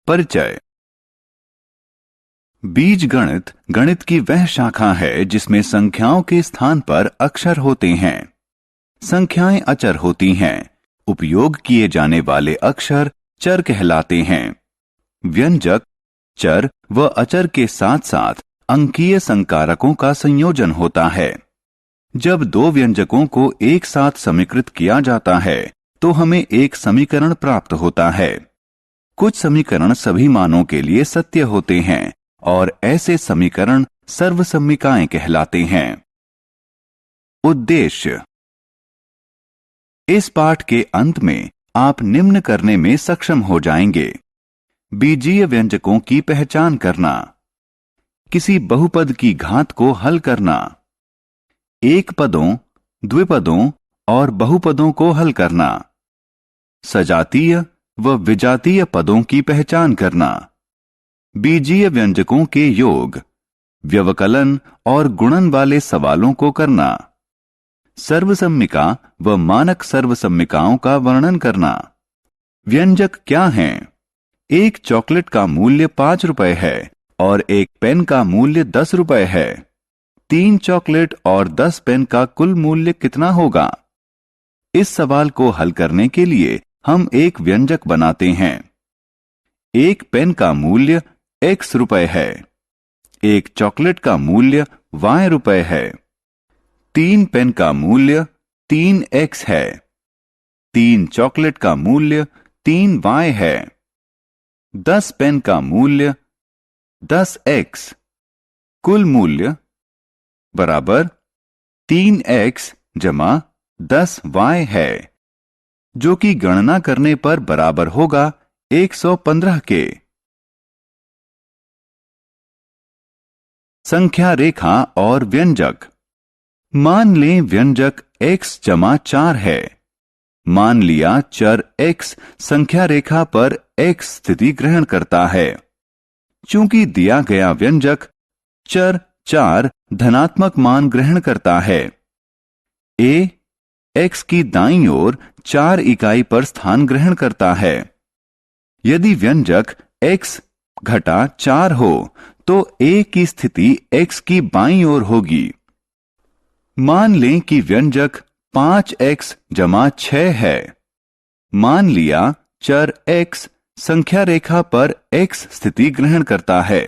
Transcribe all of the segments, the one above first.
परिचय। बीजगणित गणित की वह शाखा है जिसमें संख्याओं के स्थान पर अक्षर होते हैं। संख्याएं अचर होती हैं। उपयोग किए जाने वाले अक्षर चर कहलाते हैं। व्यंजक चर व अचर के साथ साथ अंकीय संकारकों का संयोजन होता है। जब दो व्यंजकों को एक साथ समीकृत किया जाता है तो हमें एक समीकरण प्राप्त होता है। कुछ समीकरण सभी मानों के लिए सत्य होते हैं और ऐसे समीकरण सर्वसम्मिकाएं कहलाते हैं। उद्देश्य। इस पाठ के अंत में आप निम्न करने में सक्षम हो जाएंगे। बीजीय व्यंजकों की पहचान करना, किसी बहुपद की घात को हल करना, एक पदों, द्विपदों और बहुपदों को हल करना, सजातीय व विजातीय पदों की पहचान करना, बीजीय व्यंजकों के योग, व्यवकलन और गुणन वाले सवालों को करना, सर्वसम्मिका व मानक सर्वसम्मिकाओं का वर्णन करना। व्यंजक क्या हैं? एक चॉकलेट का मूल्य 5 रुपए है और एक पेन का मूल्य 10 रुपए है। 3 चॉकलेट और 10 पेन का कुल मूल्य कितना होगा? इस सवाल को हल करने के लिए हम एक व्यंजक बनाते हैं। एक पेन का मूल्य x रुपए है। एक चॉकलेट का मूल्य y रुपए है। 3 पेन का मूल्य 3x है। 3 चॉकलेट का मूल्य 3y है। 10 पेन का मूल्य 10x। कुल मूल्य बराबर 3x जमा 10y है, जो कि गणना करने पर बराबर होगा 115 के। संख्या रेखा और व्यंजक। मान लें व्यंजक x जमा 4 है। मान लिया चर x संख्या रेखा पर x स्थिति ग्रहण करता है। चूंकि दिया गया व्यंजक चर 4 धनात्मक मान ग्रहण करता है, a x की दाईं ओर 4 इकाई पर स्थान ग्रहण करता है। यदि व्यंजक x घटा 4 हो तो a की स्थिति x की बाईं ओर होगी। मान लें कि व्यंजक 5x जमा 6 है। मान लिया चर x संख्या रेखा पर x स्थिति ग्रहण करता है।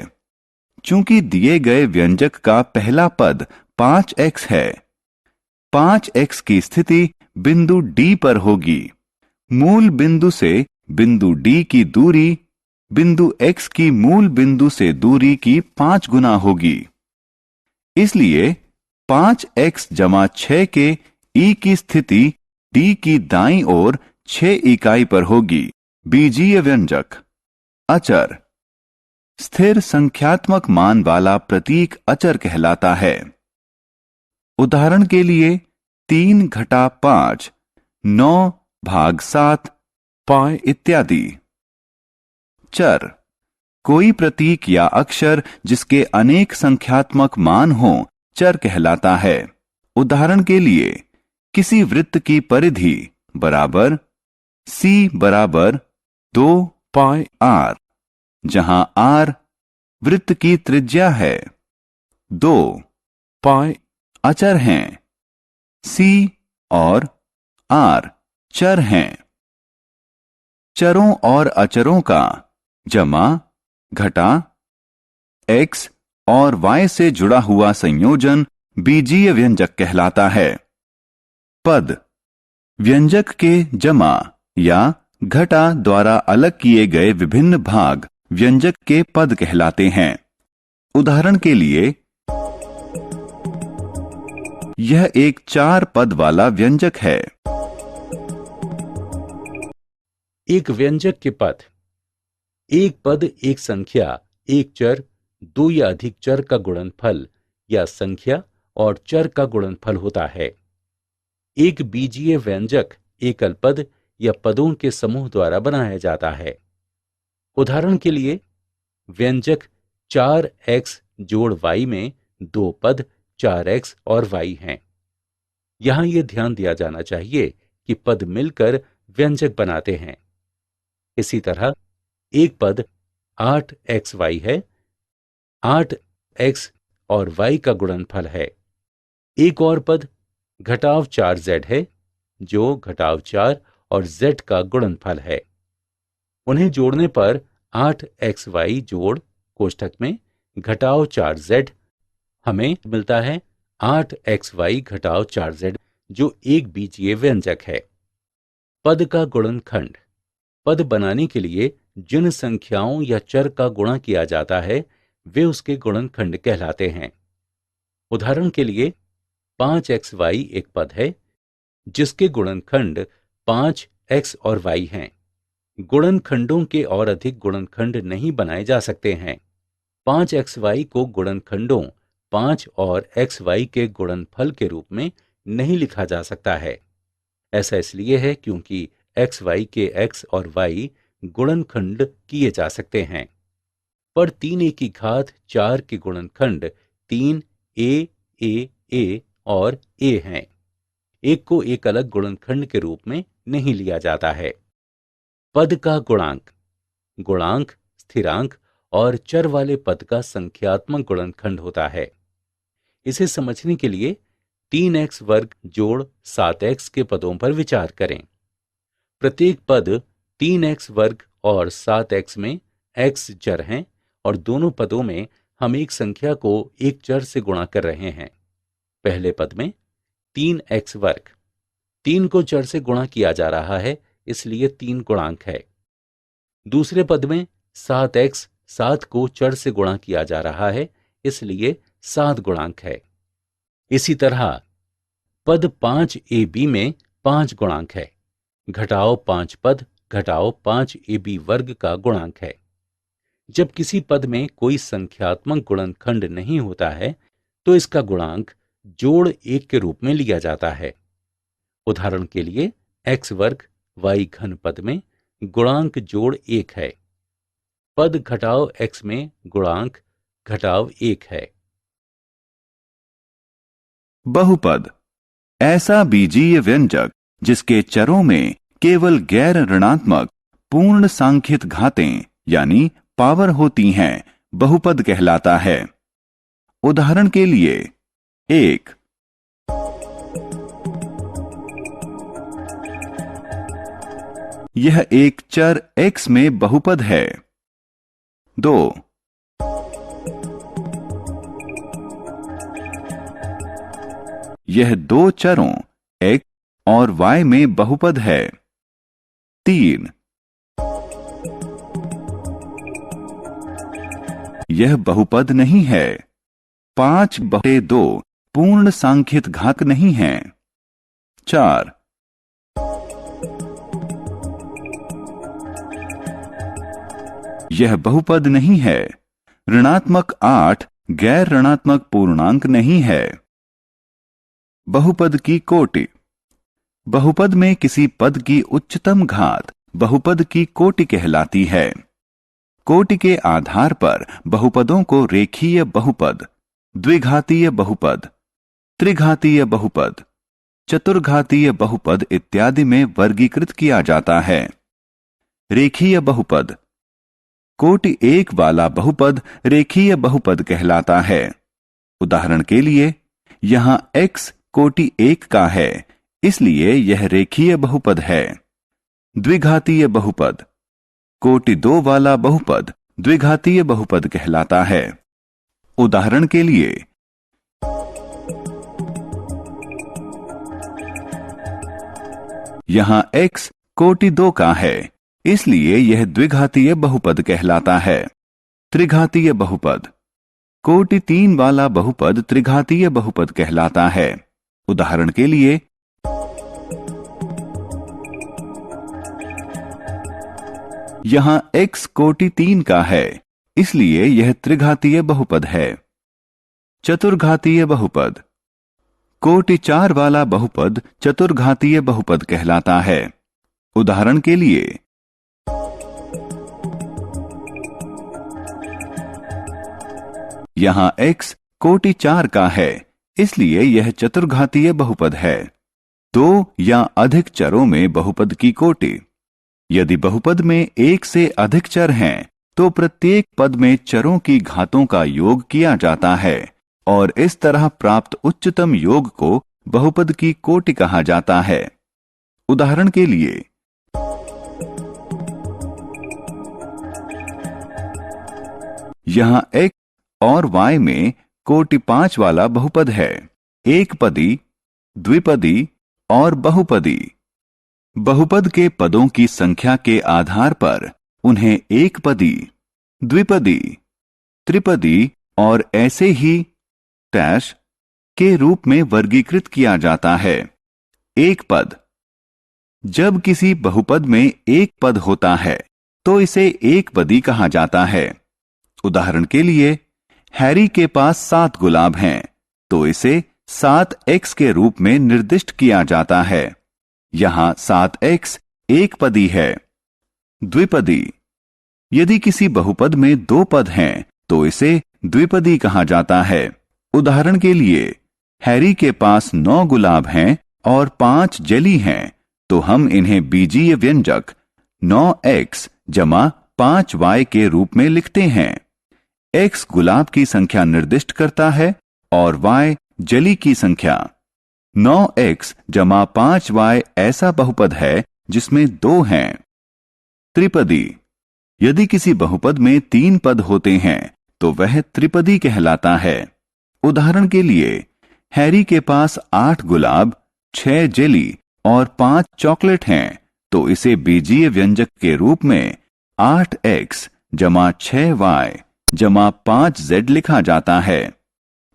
चूंकि दिए गए व्यंजक का पहला पद 5x है, 5x की स्थिति बिंदु D पर होगी। मूल बिंदु से बिंदु D की दूरी बिंदु x की मूल बिंदु से दूरी की 5 गुना होगी। इसलिए 5x जमा 6 के E की स्थिति D की दाईं ओर 6 इकाई पर होगी। बीजीय व्यंजक। अचर। स्थिर संख्यात्मक मान वाला प्रतीक अचर कहलाता है। उदाहरण के लिए 3 घटा 5, 9 भाग 7, पाई इत्यादि। चर। कोई प्रतीक या अक्षर जिसके अनेक संख्यात्मक मान हों चर कहलाता है। उदाहरण के लिए किसी वृत्त की परिधि बराबर c बराबर 2 पाई r, जहां r वृत्त की त्रिज्या है। 2 पाई अचर हैं। c और r चर हैं। चरों और अचरों का जमा घटा x और y से जुड़ा हुआ संयोजन बीजीय व्यंजक कहलाता है। पद। व्यंजक के जमा या घटा द्वारा अलग किए गए विभिन्न भाग व्यंजक के पद कहलाते हैं। उदाहरण के लिए यह एक 4 पद वाला व्यंजक है। एक व्यंजक के पद। एक पद एक संख्या, एक चर, 2 या अधिक चर का गुणनफल या संख्या और चर का गुणनफल होता है। एक बीजीय व्यंजक एकल पद या पदों के समूह द्वारा बनाया जाता है। उदाहरण के लिए व्यंजक 4x जोड़ y में 2 पद 4x और y हैं। यहां यह ध्यान दिया जाना चाहिए कि पद मिलकर व्यंजक बनाते हैं। इसी तरह एक पद 8xy है, 8x और y का गुणनफल है। एक और पद घटाव 4z है, जो घटाव 4 और z का गुणनफल है। उन्हें जोड़ने पर 8xy जोड़ कोष्ठक में घटाव 4z हमें मिलता है 8xy घटाव 4z, जो एक बीजीय व्यंजक है। पद का गुणनखंड। पद बनाने के लिए जिन संख्याओं या चर का गुणा किया जाता है वे उसके गुणनखंड कहलाते हैं। उदाहरण के लिए 5xy एक पद है जिसके गुणनखंड 5x और y हैं। गुणनखंडों के और अधिक गुणनखंड नहीं बनाए जा सकते हैं। 5xy को गुणनखंडों 5 और xy के गुणनफल के रूप में नहीं लिखा जा सकता है। ऐसा इसलिए है क्योंकि xy के x और y गुणनखंड किए जा सकते हैं, पर 3a की घात 4 के गुणनखंड 3a, a और a हैं। एक को एक अलग गुणनखंड के रूप में नहीं लिया जाता है। पद का गुणांक। गुणांक स्थिरांक और चर वाले पद का संख्यात्मक गुणनखंड होता है। इसे समझने के लिए 3x वर्ग जोड़ 7x के पदों पर विचार करें। प्रत्येक पद 3x वर्ग और 7x में x चर हैं और दोनों पदों में हम एक संख्या को एक चर से गुणा कर रहे हैं। पहले पद में 3x वर्ग, 3 को चर से गुणा किया जा रहा है, इसलिए 3 गुणांक है। दूसरे पद में 7x, 7 को चर से गुणा किया जा रहा है, इसलिए 7 गुणांक है। इसी तरह पद 5ab में 5 गुणांक है। घटाओ 5 पद घटाओ 5ab वर्ग का गुणांक है। जब किसी पद में कोई संख्यात्मक गुणनखंड नहीं होता है तो इसका गुणांक जोड़ 1 के रूप में लिया जाता है। उदाहरण के लिए x वर्ग y घन पद में गुणांक जोड़ 1 है। पद घटाव x में गुणांक घटाव 1 है। बहुपद ऐसा बीजीय व्यंजक जिसके चरों में केवल गैर ऋणात्मक पूर्ण सांख्यिक घातें यानी पावर होती हैं, बहुपद कहलाता है। उदाहरण के लिए 1, यह एक चर x में बहुपद है। 2, यह दो चरों x और y में बहुपद है। 3, यह बहुपद नहीं है। 5/2 पूर्ण सांख्यिक घात नहीं है। 4, यह बहुपद नहीं है। ऋणात्मक 8 गैर ऋणात्मक पूर्णांक नहीं है। बहुपद की कोटि। बहुपद में किसी पद की उच्चतम घात बहुपद की कोटि कहलाती है। कोटि के आधार पर बहुपदों को रेखीय बहुपद, द्विघातीय बहुपद, त्रिघातीय बहुपद, चतुर्घातीय बहुपद इत्यादि में वर्गीकृत किया जाता है। रेखीय बहुपद। कोटि 1 वाला बहुपद रेखीय बहुपद कहलाता है। उदाहरण के लिए यहां x कोटि 1 का है, इसलिए यह रेखीय बहुपद है। द्विघातीय बहुपद। कोटि 2 वाला बहुपद द्विघातीय बहुपद कहलाता है। उदाहरण के लिए यहां x कोटि 2 का है, इसलिए यह द्विघातीय बहुपद कहलाता है। त्रिघातीय बहुपद। कोटि 3 वाला बहुपद त्रिघातीय बहुपद कहलाता है। उदाहरण के लिए यहां x कोटि 3 का है, इसलिए यह त्रिघातीय बहुपद है। चतुर्घातीय बहुपद। कोटि 4 वाला बहुपद चतुर्घातीय बहुपद कहलाता है। उदाहरण के लिए यहां x कोटि 4 का है, इसलिए यह चतुर्घातीय बहुपद है। 2 या अधिक चरों में बहुपद की कोटि। यदि बहुपद में 1 से अधिक चर हैं तो प्रत्येक पद में चरों की घातों का योग किया जाता है और इस तरह प्राप्त उच्चतम योग को बहुपद की कोटि कहा जाता है। उदाहरण के लिए यहां x और y में कोटि 5 वाला बहुपद है, एक पदी, द्विपदी और बहुपदी। बहुपद के पदों की संख्या के आधार पर उन्हें एक पदी, द्विपदी, त्रिपदी और ऐसे ही डैश के रूप में वर्गीकृत किया जाता है। एक पद, जब किसी बहुपद में एक पद होता है तो इसे एक पदी कहा जाता है। उदाहरण के लिए हैरी के पास 7 गुलाब हैं, तो इसे 7x के रूप में निर्दिष्ट किया जाता है। यहां 7x एक पदी है। द्विपदी, यदि किसी बहुपद में 2 पद हैं तो इसे द्विपदी कहा जाता है। उदाहरण के लिए हैरी के पास 9 गुलाब हैं और 5 जेली हैं, तो हम इन्हें बीजीय व्यंजक 9x जमा 5y के रूप में लिखते हैं। x गुलाब की संख्या निर्दिष्ट करता है और y जेली की संख्या। 9x जमा 5y ऐसा बहुपद है जिसमें 2 हैं। त्रिपदी, यदि किसी बहुपद में 3 पद होते हैं तो वह त्रिपदी कहलाता है। उदाहरण के लिए हैरी के पास 8 गुलाब, 6 जेली और 5 चॉकलेट हैं, तो इसे बीजीय व्यंजक के रूप में 8x जमा 6y जमा 5z लिखा जाता है।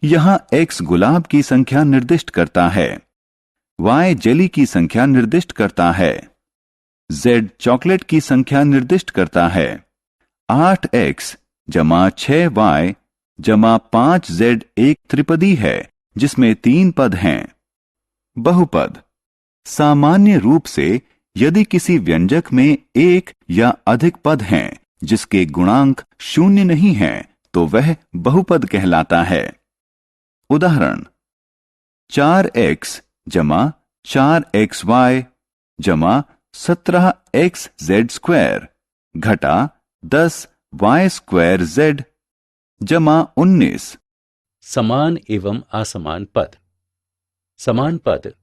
यहां x गुलाब की संख्या निर्दिष्ट करता है, y जेली की संख्या निर्दिष्ट करता है, z चॉकलेट की संख्या निर्दिष्ट करता है। 8x जमा 6y जमा 5z एक त्रिपदी है जिसमें 3 पद हैं। बहुपद, सामान्य रूप से यदि किसी व्यंजक में एक या अधिक पद हैं जिसके गुणांक 0 नहीं हैं तो वह बहुपद कहलाता है। उदाहरण 4x जमा 4xy जमा 17xz² घटा 10y² जमा 19। समान एवं असमान पद। समान पद,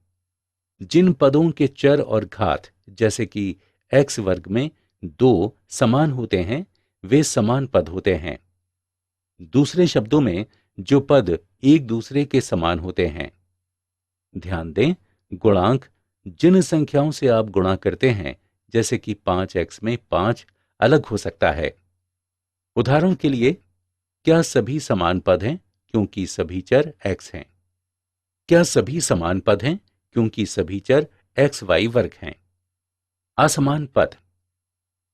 जिन पदों के चर और घात जैसे कि x वर्ग में 2 समान होते हैं वे समान पद होते हैं। दूसरे शब्दों में जो पद एक दूसरे के समान होते हैं। ध्यान दें, गुणांक जिन संख्याओं से आप गुणा करते हैं, जैसे कि 5x में 5 अलग हो सकता है। उदाहरण के लिए, क्या सभी समान पद हैं क्योंकि सभी चर x हैं? क्या सभी समान पद हैं क्योंकि सभी चर xy वर्ग हैं? असमान पद,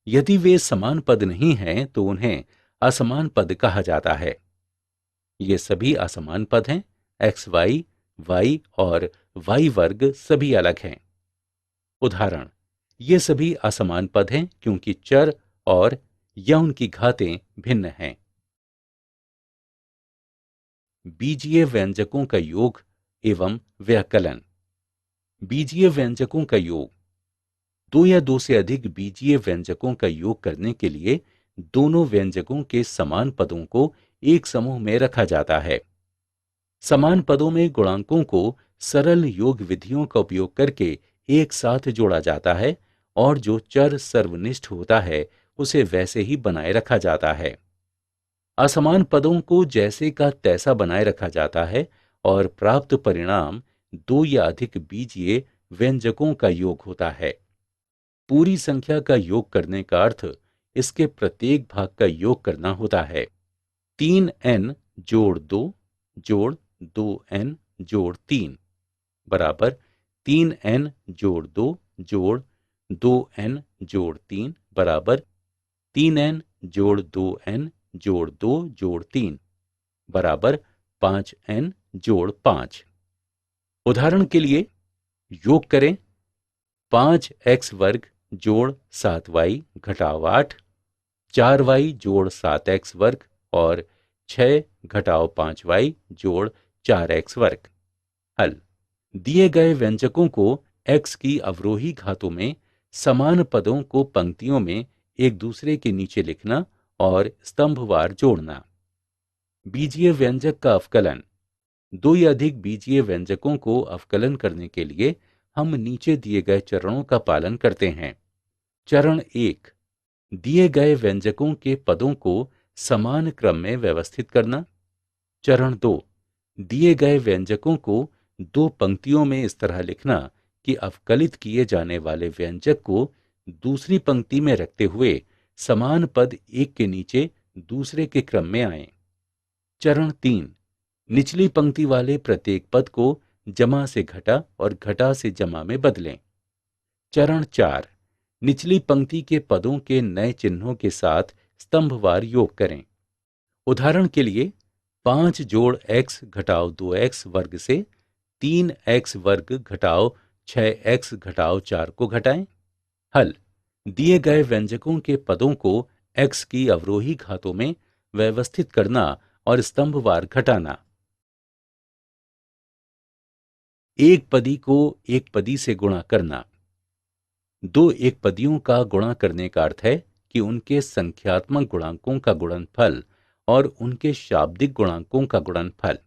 यदि वे समान पद नहीं हैं तो उन्हें असमान पद कहा जाता है। ये सभी असमान पद हैं, xy, y और y वर्ग सभी अलग हैं। उदाहरण, ये सभी असमान पद हैं क्योंकि चर और या उनकी घातें भिन्न हैं। बीजीय व्यंजकों का योग एवं व्यकलन। बीजीय व्यंजकों का योग, 2 या 2 से अधिक बीजीय व्यंजकों का योग करने के लिए दोनों व्यंजकों के समान पदों को एक समूह में रखा जाता है। समान पदों में गुणांकों को सरल योग विधियों का उपयोग करके एक साथ जोड़ा जाता है और जो चर सर्वनिष्ठ होता है उसे वैसे ही बनाए रखा जाता है। असमान पदों को जैसे का तैसा बनाए रखा जाता है और प्राप्त परिणाम 2 या अधिक बीजीय व्यंजकों का योग होता है। पूरी संख्या का योग करने का अर्थ इसके प्रत्येक भाग का योग करना होता है। 3n जोड़ 2 जोड़ 2n जोड़ 3 बराबर 3n जोड़ 2 जोड़ 2n जोड़ 3 बराबर 3n जोड़ 2n जोड़ 2 जोड़ 3 बराबर 5n जोड़ 5। उदाहरण के लिए योग करें 5x वर्ग जोड़ 7y घटाव 8, 4y जोड़ 7x वर्ग और 6 घटाव 5y जोड़ 4x वर्ग। हल, दिए गए व्यंजकों को x की अवरोही घातों में समान पदों को पंक्तियों में एक दूसरे के नीचे लिखना और स्तंभवार जोड़ना। बीजीय व्यंजक का अवकलन। दो या अधिक बीजीय व्यंजकों को अवकलन करने के लिए हम नीचे दिए गए चरणों का पालन करते हैं। चरण 1, दिए गए व्यंजकों के पदों को समान क्रम में व्यवस्थित करना। चरण 2, दिए गए व्यंजकों को दो पंक्तियों में इस तरह लिखना कि अवकलित किए जाने वाले व्यंजक को दूसरी पंक्ति में रखते हुए समान पद एक के नीचे दूसरे के क्रम में आए। चरण 3, निचली पंक्ति वाले प्रत्येक पद को जमा से घटा और घटा से जमा में बदलें। चरण 4, निचली पंक्ति के पदों के नए चिन्हों के साथ स्तंभवार योग करें। उदाहरण के लिए 5 जोड़ x घटाओ 2x वर्ग से 3x वर्ग घटाओ 6x घटाओ 4 को घटाएं। हल। दिए गए व्यंजकों के पदों को x की अवरोही घातों में व्यवस्थित करना और स्तंभवार घटाना। एक पदी को एक पदी से गुणा करना। दो एक पदियों का गुणा करने का अर्थ है कि उनके संख्यात्मक गुणांकों का गुणनफल और उनके शाब्दिक गुणांकों का गुणनफल।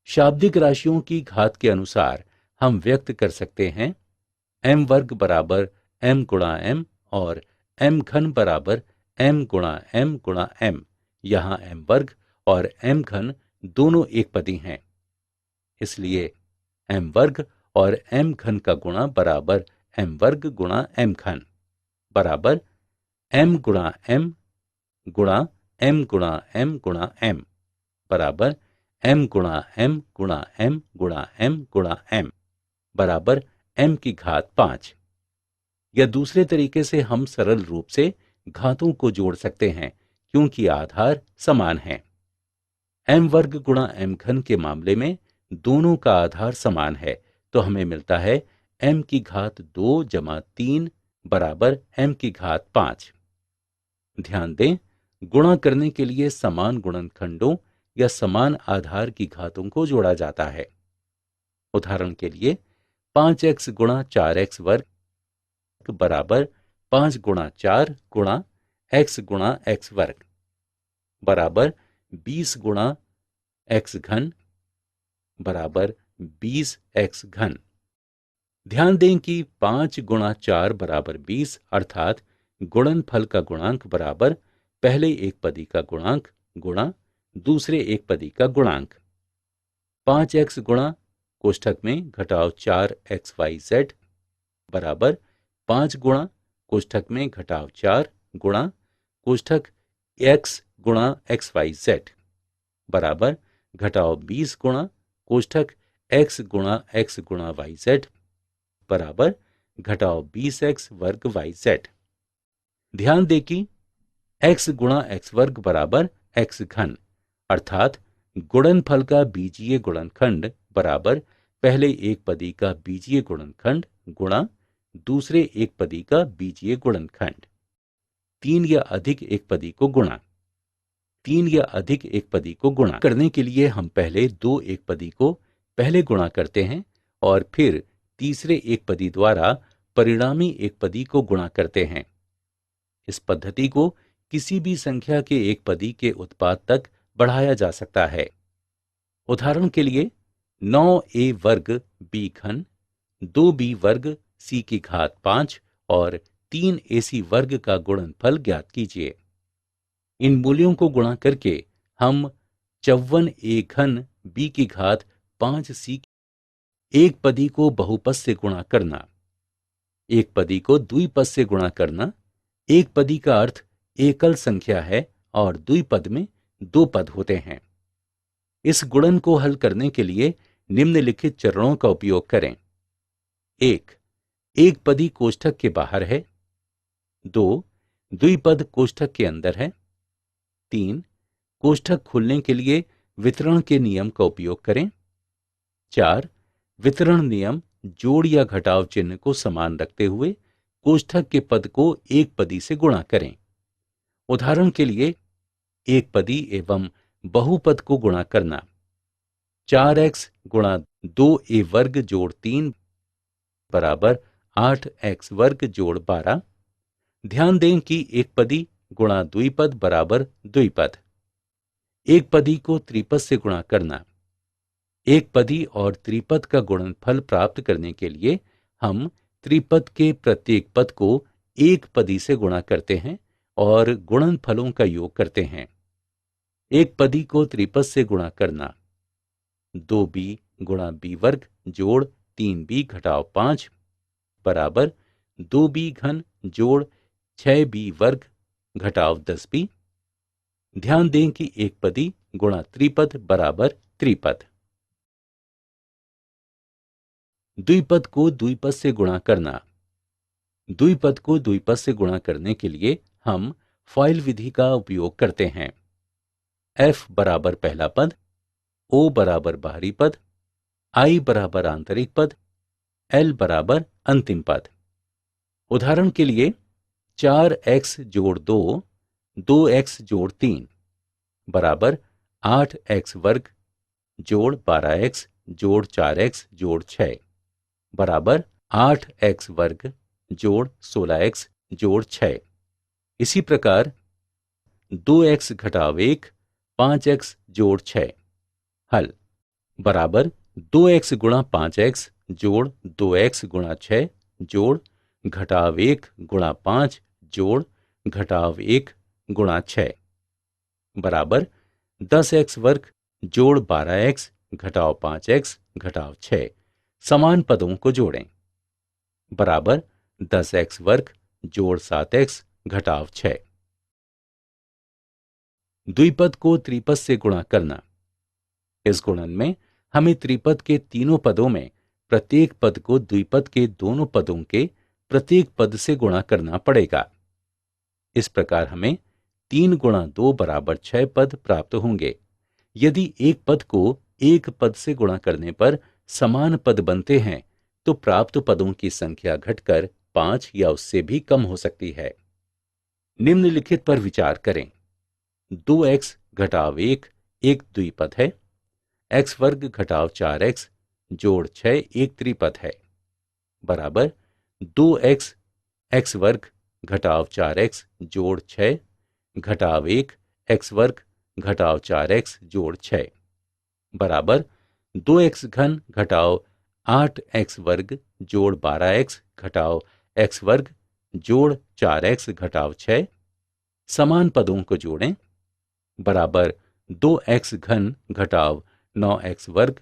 शाब्दिक राशियों की घात के अनुसार हम व्यक्त कर सकते हैं m वर्ग बराबर m गुणा m और m घन बराबर m गुणा m गुणा m। यहां m वर्ग और m घन दोनों एक पदी हैं, इसलिए m वर्ग और m घन का गुणा बराबर m वर्ग गुणा m घन बराबर m गुणा m गुणा m गुणा m गुणा m बराबर m गुणा m गुणा m गुणा m गुणा m बराबर m की घात 5। या दूसरे तरीके से हम सरल रूप से घातों को जोड़ सकते हैं क्योंकि आधार समान है। m वर्ग गुणा m घन के मामले में दोनों का आधार समान है, तो हमें मिलता है m की घात 2 जमा 3 बराबर m की घात 5। ध्यान दें, गुणा करने के लिए समान गुणनखंडों या समान आधार की घातों को जोड़ा जाता है। उदाहरण के लिए 5x गुणा 4x वर्ग बराबर 5 गुणा 4 गुणा x गुणा x वर्ग बराबर 20 गुणा x घन बराबर 20x घन। ध्यान दें कि 5 गुणा 4 बराबर 20 अर्थात गुणनफल का गुणांक बराबर पहले एक पदी का गुणांक गुणा दूसरे एक पदी का गुणांक। 5x गुणा कोष्ठक में घटाओ 4xyz बराबर 5 गुणा कोष्ठक में घटाओ 4 गुणा कोष्ठक x गुणा xyz बराबर घटाओ 20 गुणा कोष्ठक x गुणा x गुणा yz बराबर घटाओ 20x वर्ग yz। ध्यान दें कि x गुणा x वर्ग बराबर x घन अर्थात गुणनफल का बीजीय गुणनखंड बराबर पहले एक पदी का बीजीय गुणनखंड गुणा दूसरे एक पदी का बीजीय गुणनखंड। 3 या अधिक एक पदी को गुणा। 3 या अधिक एक पदी को गुणा करने के लिए हम पहले दो एक पदी को पहले गुणा करते हैं और फिर तीसरे एक पदी द्वारा परिणामी एक पदी को गुणा करते हैं। इस पद्धति को किसी भी संख्या के एक पदी के उत्पाद तक बढ़ाया जा सकता है। उदाहरण के लिए 9a वर्ग b घन 2b वर्ग c की घात 5 और 3ac वर्ग का गुणनफल ज्ञात कीजिए। इन मूल्यों को गुणा करके हम 54a घन b की घात 5c एक पदी को बहुपद से गुणा करना, एक पदी को द्विपद से गुणा करना। एक पदी का अर्थ एकल संख्या है और द्विपद में दो पद होते हैं। इस गुणन को हल करने के लिए निम्नलिखित चरणों का उपयोग करें। 1, एक पदी कोष्ठक के बाहर है। 2, द्विपद कोष्ठक के अंदर है। 3, कोष्ठक खोलने के लिए वितरण के नियम का उपयोग करें। 4, वितरण नियम जोड़ या घटाव चिन्ह को समान रखते हुए कोष्ठक के पद को एक पदी से गुणा करें। उदाहरण के लिए एक पदी एवं बहुपद को गुणा करना। 4x गुणा 2a वर्ग जोड़ 3 बराबर 8x वर्ग जोड़ 12। ध्यान दें कि एक पदी गुणा द्विपद बराबर द्विपद। एक पदी को त्रिपद से गुणा करना। एक पदी और त्रिपद का गुणनफल प्राप्त करने के लिए हम त्रिपद के प्रत्येक पद को एक पदी से गुणा करते हैं और गुणनफलों का योग करते हैं। एक पदी को त्रिपद से गुणा करना। 2b गुणा b वर्ग जोड़ 3b घटाव 5 बराबर 2b घन जोड़ 6b वर्ग घटाव 10b। ध्यान दें कि एक पदी गुणा त्रिपद बराबर त्रिपद। द्विपद को द्विपद से गुणा करना। द्विपद को द्विपद से गुणा करने के लिए हम FOIL विधि का उपयोग करते हैं। f बराबर पहला पद, o बराबर बाहरी पद, i बराबर आंतरिक पद, l बराबर अंतिम पद। उदाहरण के लिए 4x जोड़ 2 2x जोड़ 3 बराबर 8x वर्ग जोड़ 12x जोड़ 4x जोड़ 6 बराबर 8x वर्ग जोड़ 16x जोड़ 6। इसी प्रकार 2x घटाव 1 5x जोड़ 6 हल बराबर 2x गुणा 5x जोड़ 2x गुणा 6 जोड़ घटाव 1 गुणा 5 जोड़ घटाव 1 गुणा 6 बराबर 10x वर्ग जोड़ 12x घटाव 5x घटाव 6। समान पदों को जोड़ें बराबर 10x वर्ग जोड़ 7x घटाव 6। द्विपद को त्रिपद से गुणा करना। इस गुणन में हमें त्रिपद के तीनों पदों में प्रत्येक पद को द्विपद के दोनों पदों के प्रत्येक पद से गुणा करना पड़ेगा। इस प्रकार हमें 3 गुणा 2 बराबर 6 पद प्राप्त होंगे। यदि एक पद को एक पद से गुणा करने पर समान पद बनते हैं तो प्राप्त पदों की संख्या घटकर 5 या उससे भी कम हो सकती है। निम्नलिखित पर विचार करें। 2x घटाव 1 एक द्विपद है। x वर्ग घटाव 4x जोड़ 6 एक त्रिपद है बराबर 2x x वर्ग घटाव 4x जोड़ 6 घटाव 1 x वर्ग घटाव 4x जोड़ 6 बराबर 2x घन घटाव 8x वर्ग जोड़ 12x घटाव x वर्ग जोड़ 4x घटाव 6। समान पदों को जोड़ें बराबर 2x घन घटाव 9x वर्ग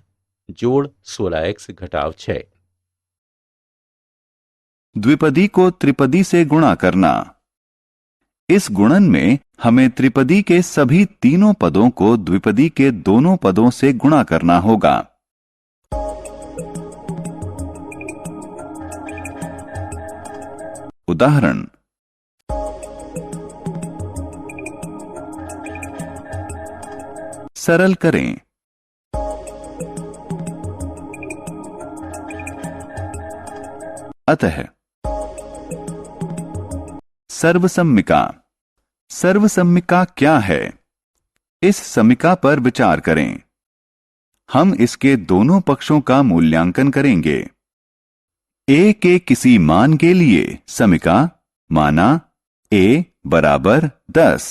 जोड़ 16x घटाव 6। द्विपदी को त्रिपदी से गुणा करना। इस गुणन में हमें त्रिपदी के सभी तीनों पदों को द्विपदी के दोनों पदों से गुणा करना होगा। उदाहरण सरल करें। अतः सर्वसम्मिका। सर्वसम्मिका क्या है? इस समीका पर विचार करें। हम इसके दोनों पक्षों का मूल्यांकन करेंगे। a के किसी मान के लिए समीका माना a बराबर 10।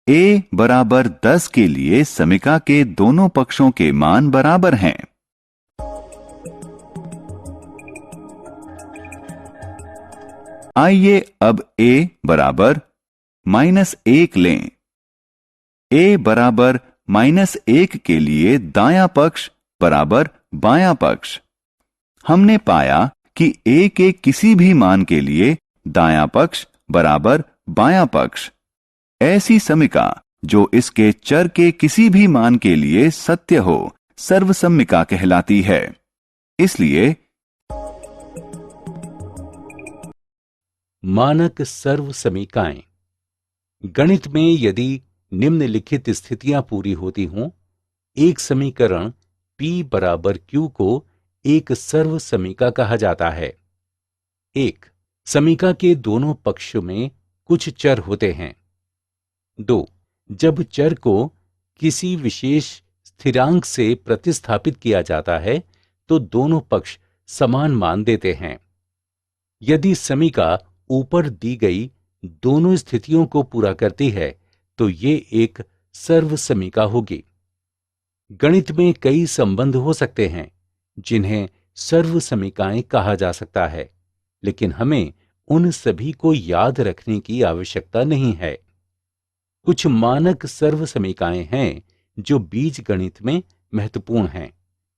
a बराबर 10 के लिए समीका के दोनों पक्षों के मान बराबर हैं। आइए अब a बराबर -1 लें। a बराबर -1 के लिए दायां पक्ष बराबर बायां पक्ष। हमने पाया कि a के किसी भी मान के लिए दायां पक्ष बराबर बायां पक्ष। ऐसी समीका जो इसके चर के किसी भी मान के लिए सत्य हो सर्वसम्मिका कहलाती है। इसलिए मानक सर्वसमीकाएं। गणित में यदि निम्नलिखित स्थितियां पूरी होती हों, एक समीकरण P बराबर Q को एक सर्वसमीका कहा जाता है। 1. समीका के दोनों पक्षों में कुछ चर होते हैं। 2. जब चर को किसी विशेष स्थिरांक से प्रतिस्थापित किया जाता है तो दोनों पक्ष समान मान देते हैं। यदि समीका ऊपर दी गई दोनों स्थितियों को पूरा करती है तो ये एक सर्वसमीका होगी। गणित में कई संबंध हो सकते हैं जिन्हें सर्वसमीकाएं कहा जा सकता है, लेकिन हमें उन सभी को याद रखने की आवश्यकता नहीं है। कुछ मानक सर्वसमीकाएं हैं जो बीजगणित में महत्वपूर्ण हैं,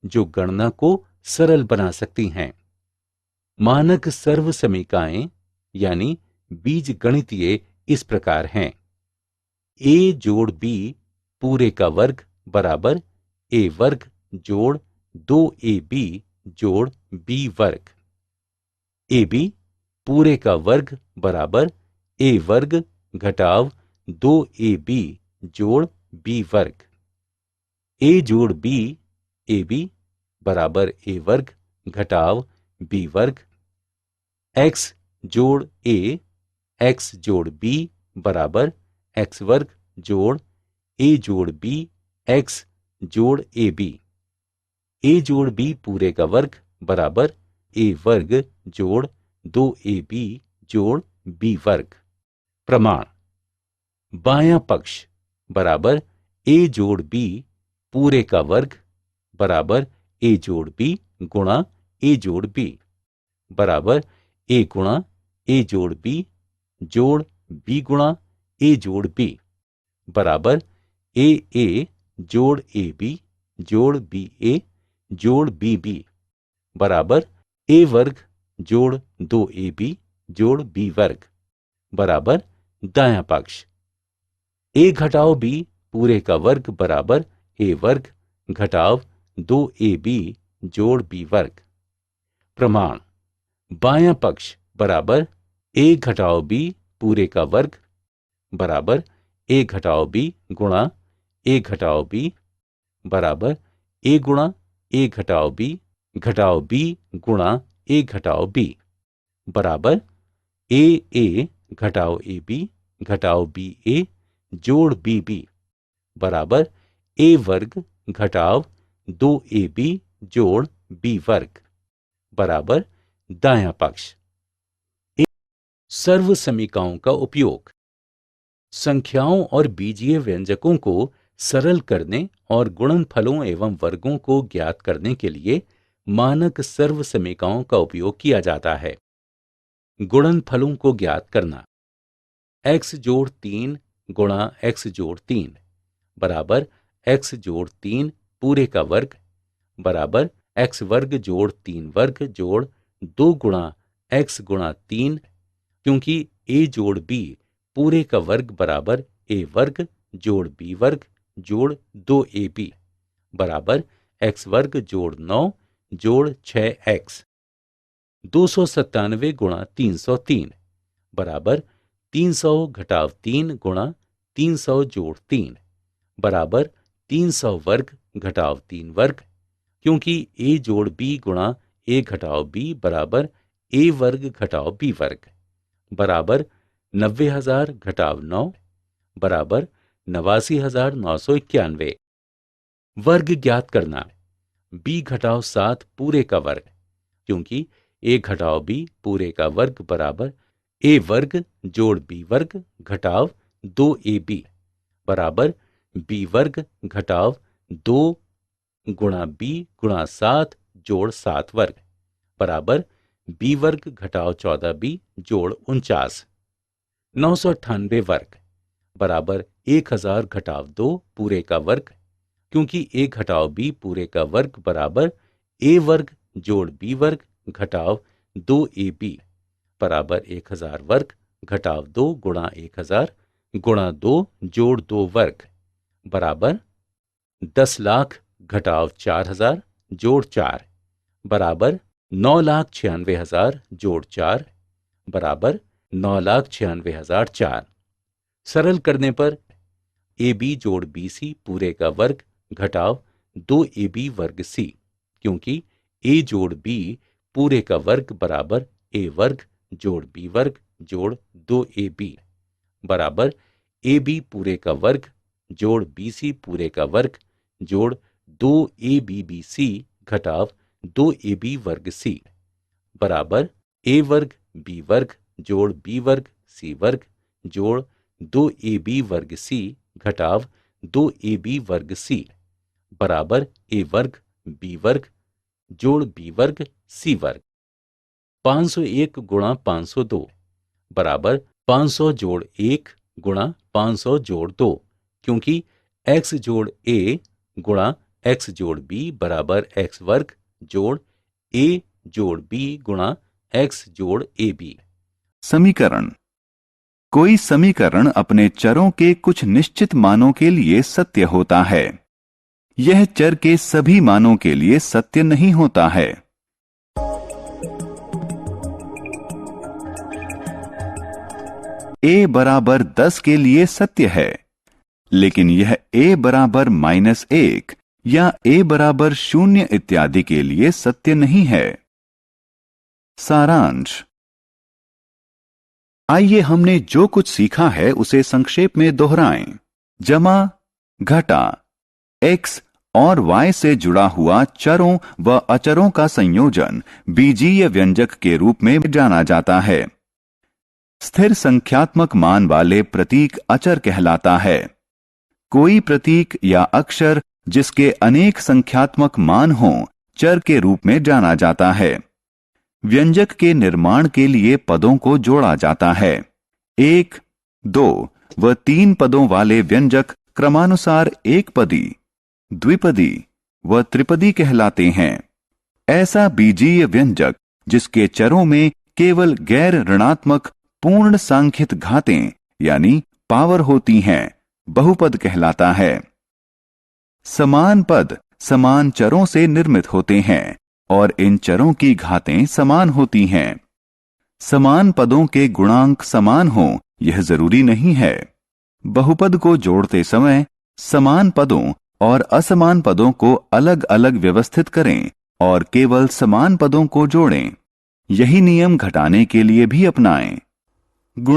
जो गणना को सरल बना सकती हैं। मानक सर्वसमीकाएं यानी बीजगणितीय इस प्रकार हैं। ए जोड़ बी पूरे का वर्ग बराबर ए वर्ग जोड़ 2ab जोड़ बी वर्ग। ए बी पूरे का वर्ग बराबर ए वर्ग घटाव 2ab जोड़ बी वर्ग। ए जोड़ बी ए बी बराबर ए वर्ग घटाव बी वर्ग। एक्स जोड़ ए एक्स जोड़ बी बराबर एक्स वर्ग जोड़ ए जोड़ बी एक्स जोड़ ए बी। ए जोड़ बी पूरे का वर्ग बराबर ए वर्ग जोड़ 2ab जोड़ बी वर्ग। प्रमाण: बायां पक्ष बराबर ए जोड़ बी पूरे का वर्ग बराबर ए जोड़ बी गुणा ए जोड़ बी बराबर ए गुणा ए जोड़ बी जोड़ बी गुणा ए जोड़ बी बराबर ए जोड़ ए बी जोड़ बी ए जोड़ बी बी बराबर ए वर्ग जोड़ 2ab जोड़ बी वर्ग बराबर दायां पक्ष ए घटाव बी पूरे का वर्ग बराबर ए वर्ग घटाव 2ab जोड़ बी वर्ग। प्रमाण: बायां पक्ष बराबर ए घटाव बी पूरे का वर्ग बराबर ए घटाव बी गुणा ए घटाव बी बराबर ए गुणा ए घटाव बी गुणा ए घटाव बी बराबर ए घटाव ए बी घटाव बी ए जोड़ बी बी बराबर ए वर्ग घटाव 2ab जोड़ बी वर्ग बराबर दायां पक्ष। सर्वसमीकाओं का उपयोग: संख्याओं और बीजीय व्यंजकों को सरल करने और गुणनफलों एवं वर्गों को ज्ञात करने के लिए मानक सर्वसमीकाओं का उपयोग किया जाता है। गुणनफलों को ज्ञात करना: x जोड़ 3 गुणा x जोड़ 3 बराबर x जोड़ 3 पूरे का वर्ग बराबर x वर्ग जोड़ 3 वर्ग जोड़ 2 गुणा x गुणा 3, क्योंकि a जोड़ b पूरे का वर्ग बराबर a वर्ग जोड़ b वर्ग जोड़ 2ab बराबर x वर्ग जोड़ 9 जोड़ 6x। 297 गुणा 303 बराबर 300 घटाव 3 गुणा 300 जोड़ 3 बराबर 300 वर्ग घटाव 3 वर्ग, क्योंकि a जोड़ b गुणा a घटाव b बराबर a वर्ग घटाव b वर्ग बराबर 90,000 घटाव 9 बराबर 89,991। वर्ग ज्ञात करना: b घटाव 7 पूरे का वर्ग, क्योंकि a घटाव b पूरे का वर्ग बराबर a वर्ग जोड़ b वर्ग घटाव 2ab बराबर b वर्ग घटाव 2 गुणा b गुणा 7 जोड़ 7 वर्ग बराबर b वर्ग घटाव 14b जोड़ 49। 998 वर्ग बराबर 1000 घटाव 2 पूरे का वर्ग, क्योंकि a घटाव b पूरे का वर्ग बराबर a वर्ग जोड़ b वर्ग घटाव 2ab बराबर 1000 वर्ग घटाव 2 गुणा 1000 गुणा 2 जोड़ 2 वर्ग बराबर 10 लाख घटाव 4000 जोड़ 4 बराबर 9,96,000 जोड़ 4 बराबर 9,96,004। सरल करने पर ab जोड़ bc पूरे का वर्ग घटाव 2ab वर्ग c, क्योंकि a जोड़ b पूरे का वर्ग बराबर a वर्ग जोड़ b वर्ग जोड़ 2ab बराबर ab पूरे का वर्ग जोड़ bc पूरे का वर्ग जोड़ 2abbc घटाव 2ab वर्ग c बराबर a वर्ग b वर्ग जोड़ b वर्ग सी वर्ग जोड़ 2ab वर्ग सी घटाव 2ab वर्ग सी बराबर a वर्ग b वर्ग जोड़ b वर्ग c वर्ग। 501 गुणा 502 बराबर 500 जोड़ 1 गुणा 500 जोड़ 2, क्योंकि x जोड़ a गुणा x जोड़ b बराबर x वर्ग जोड़ a जोड़ b गुणा x जोड़ ab। समीकरण। कोई समीकरण अपने चरों के कुछ निश्चित मानों के लिए सत्य होता है। यह चर के सभी मानों के लिए सत्य नहीं होता है। a बराबर 10 के लिए सत्य है, लेकिन यह a बराबर -1 या a बराबर 0 इत्यादि के लिए सत्य नहीं है। सारांश। आइए हमने जो कुछ सीखा है उसे संक्षेप में दोहराएं। जमा, घटा, x और y से जुड़ा हुआ चरों व अचरों का संयोजन बीजीय व्यंजक के रूप में जाना जाता है। स्थिर संख्यात्मक मान वाले प्रतीक अचर कहलाता है। कोई प्रतीक या अक्षर जिसके अनेक संख्यात्मक मान हों, चर के रूप में जाना जाता है। व्यंजक के निर्माण के लिए पदों को जोड़ा जाता है। 1, 2 व 3 पदों वाले व्यंजक क्रमानुसार एकपदी, द्विपदी व त्रिपदी कहलाते हैं। ऐसा बीजीय व्यंजक जिसके चरों में केवल गैर ऋणात्मक पूर्ण सांख्यिक घातें यानी पावर होती हैं, बहुपद कहलाता है। समान पद समान चरों से निर्मित होते हैं और इन चरों की घातें समान होती हैं। समान पदों के गुणांक समान हों यह जरूरी नहीं है। बहुपद को जोड़ते समय समान पदों और असमान पदों को अलग अलग व्यवस्थित करें और केवल समान पदों को जोड़ें। यही नियम घटाने के लिए भी अपनाएं। गुणा